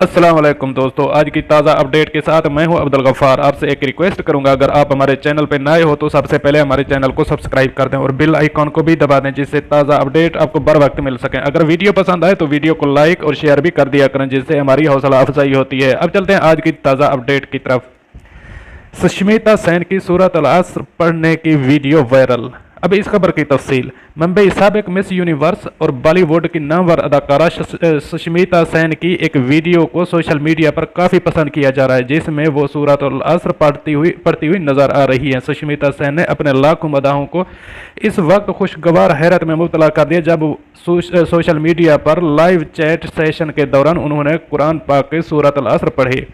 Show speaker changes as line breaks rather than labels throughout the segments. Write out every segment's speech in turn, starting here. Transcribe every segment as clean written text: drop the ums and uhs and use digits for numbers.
अस्सलाम वालेकुम दोस्तों, आज की ताज़ा अपडेट के साथ मैं हूं अब्दुल गफ़ार। आपसे एक रिक्वेस्ट करूंगा, अगर आप हमारे चैनल पर नए हो तो सबसे पहले हमारे चैनल को सब्सक्राइब कर दें और बेल आइकॉन को भी दबा दें, जिससे ताज़ा अपडेट आपको बर वक्त मिल सके। अगर वीडियो पसंद आए तो वीडियो को लाइक और शेयर भी कर दिया करें, जिससे हमारी हौसला अफजाई होती है। अब चलते हैं आज की ताज़ा अपडेट की तरफ। सुष्मिता सेन की सूरत अल असर पढ़ने की वीडियो वायरल। अब इस खबर की तफसील। मुंबई साबिक मिस यूनिवर्स और बॉलीवुड की नामवर अदाकारा सुष्मिता सेन की एक वीडियो को सोशल मीडिया पर काफ़ी पसंद किया जा रहा है, जिसमें वो सूरत अल असर पढ़ती हुई नजर आ रही है। सुष्मिता सेन ने अपने लाखों मदाहों को इस वक्त खुशगवार हैरत में मुब्तला कर दिया जब सोशल मीडिया पर लाइव चैट सेशन के दौरान उन्होंने कुरान पाक की सूरत अल असर पढ़ी।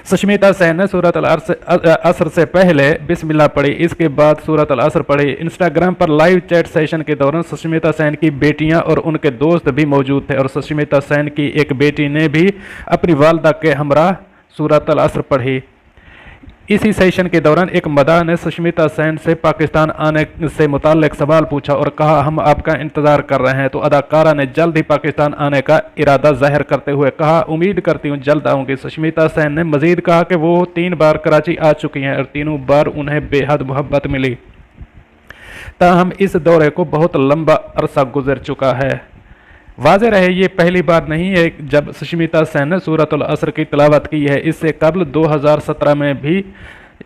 सुष्मिता सेन ने सूरत अल असर से पहले बिस्मिल्लाह पढ़ी, इसके बाद सूरत अल असर पढ़ी। इंस्टाग्राम पर लाइव चैट सेशन के दौरान सुष्मिता सेन की बेटियां और उनके दोस्त भी मौजूद थे और सुष्मिता सेन की एक बेटी ने भी अपनी वालदा के हमरा सूरत अल असर पढ़ी। इसी सेशन के दौरान एक मदाह ने सुष्मिता सेन से पाकिस्तान आने से मुताल्लिक सवाल पूछा और कहा, हम आपका इंतज़ार कर रहे हैं। तो अदाकारा ने जल्द ही पाकिस्तान आने का इरादा जाहिर करते हुए कहा, उम्मीद करती हूँ जल्द आऊँगी। सुष्मिता सेन ने मजीद कहा कि वो 3 बार कराची आ चुकी हैं और तीनों बार उन्हें बेहद मोहब्बत मिली, ताहम इस दौरे को बहुत लंबा अरसा गुजर चुका है। वाज़ेह रहे, ये पहली बार नहीं है जब सुष्मिता सेन ने सूरत अल असर की तिलावत की है। इससे कबल 2017 में भी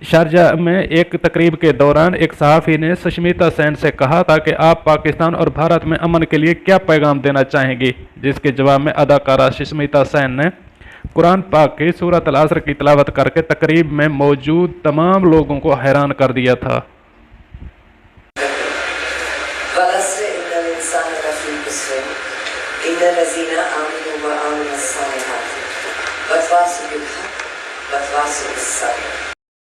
शारजाह में एक तकरीब के दौरान एक सहाफ़ी ने सुष्मिता सेन से कहा था कि आप पाकिस्तान और भारत में अमन के लिए क्या पैगाम देना चाहेंगी, जिसके जवाब में अदाकारा सुष्मिता सेन ने कुरान पाक की सूरत अल असर की तिलावत करके तकरीब में मौजूद तमाम लोगों को हैरान कर दिया था।
इन्नल्लज़ीना आमनु व आमिलुस सालिहात वतवासौ बिल हक़ वतवासौ बिस सब्र।